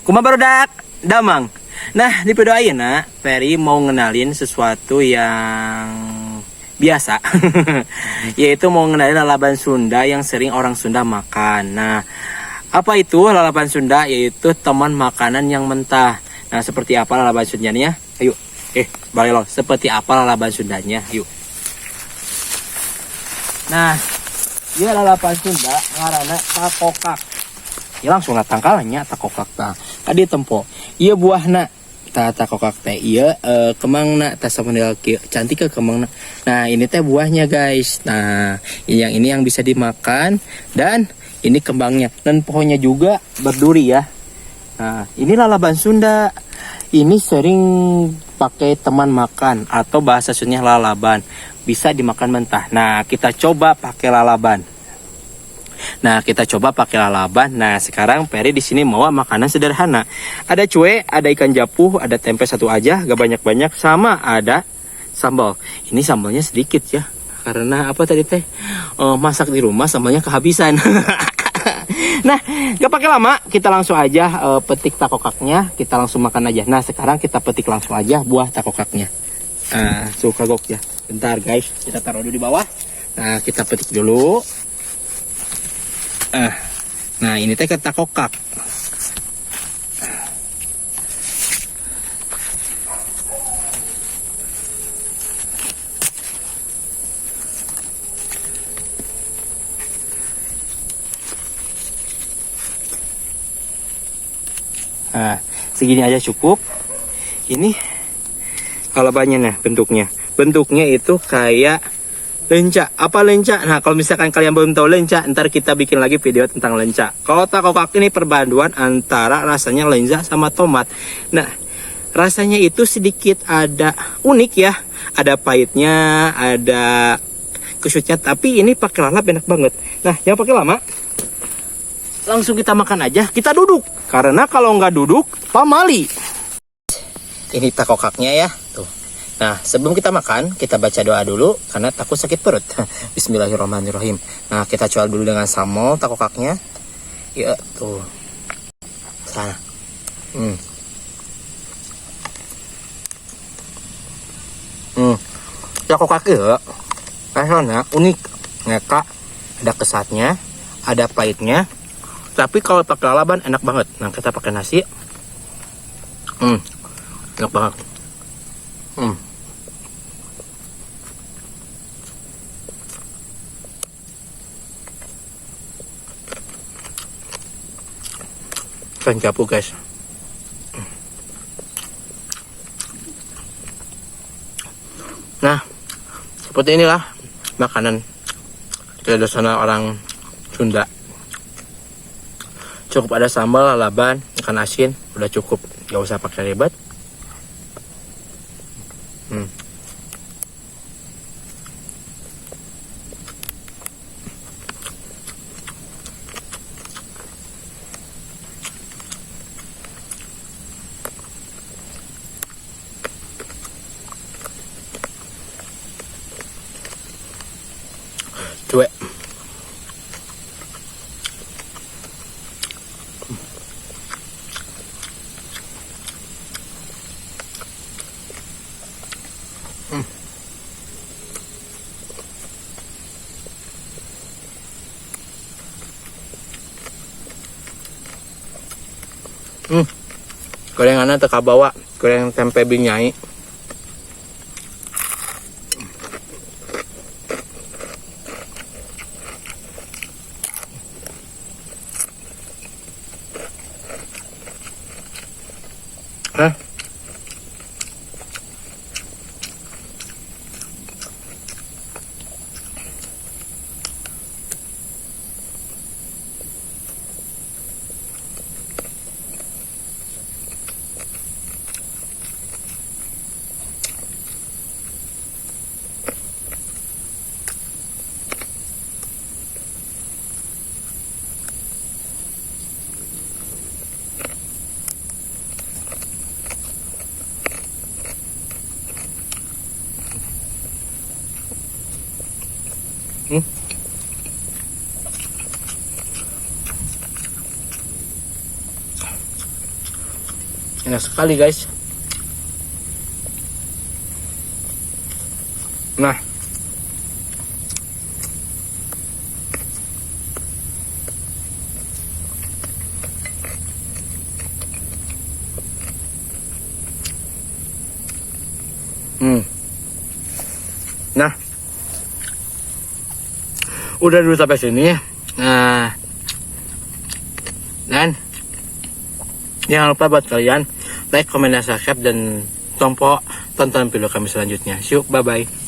Kumaha barudak damang. Nah, di video ayeuna Peri mau ngenalin sesuatu yang biasa. Yaitu mau ngenalin lalaban Sunda yang sering orang Sunda makan. Nah, apa itu lalaban Sunda? Yaitu teman makanan yang mentah. Nah, seperti apa lalaban Sundanya? Ayo. Balik lo. Seperti apa lalaban Sundanya? Yuk. Nah, dia lalaban Sunda ngaranna takokak. Ya langsung tangkalannya takokak tah. Tadi tempo. Ieu buahna tah takokak teh. Ieu kemangna tah samodel kieu. Cantik ke kemangna. Nah, ini teh buahnya, guys. Nah, ini yang bisa dimakan dan ini kembangnya dan pohonnya juga berduri ya. Nah, ini lalaban Sunda. Ini sering pakai teman makan atau bahasa Sundanya lalaban. Bisa dimakan mentah. Nah, kita coba pakai lalaban. Nah, sekarang Peri di sini mau makanan sederhana. Ada cuek, ada ikan japuh, ada tempe satu aja, gak banyak-banyak, sama ada sambal. Ini sambalnya sedikit ya. Karena apa tadi teh? Masak di rumah sambalnya kehabisan. Nah, gak pakai lama, kita langsung aja petik takokaknya, kita langsung makan aja. Nah, sekarang kita petik langsung aja buah takokaknya. Suka gok ya. Bentar guys, kita taruh dulu di bawah. Nah, kita petik dulu. Nah, ini teh takokak. Nah, segini aja cukup. Ini lalabannya nah bentuknya. Bentuknya itu kayak lenca. Apa lenca? Nah, kalau misalkan kalian belum tahu lenca, ntar kita bikin lagi video tentang lenca. Kalau takokak ini perpaduan antara rasanya lenca sama tomat. Nah, rasanya itu sedikit ada unik ya. Ada pahitnya, ada kusutnya, tapi ini pakai lalap enak banget. Nah, jangan pakai lama. Langsung kita makan aja, kita duduk. Karena kalau nggak duduk, pamali. Ini takokaknya ya, tuh. Nah, sebelum kita makan, kita baca doa dulu, karena takut sakit perut. Bismillahirrahmanirrahim. Nah, kita coba dulu dengan sambal takokaknya. Ya, tuh. Sana. Takokak ya, rasanya unik. Ngeka, ada kesatnya, ada pahitnya. Tapi kalau pakai lalaban enak banget. Nah, kita pakai nasi. Enak banget. Ikan japu guys. Nah, seperti inilah makanan tradisional orang Sunda. Cukup ada sambal, lalaban, ikan asin, udah cukup. Gak usah pakai ribet. Cuek. Gorengannya teka bawa, goreng tempe binyai. Enak sekali guys. Nah, nah, udah dulu sampai sini. Nah, dan jangan lupa buat kalian like, komen, dan subscribe, dan tonton video kami selanjutnya. See you, bye bye.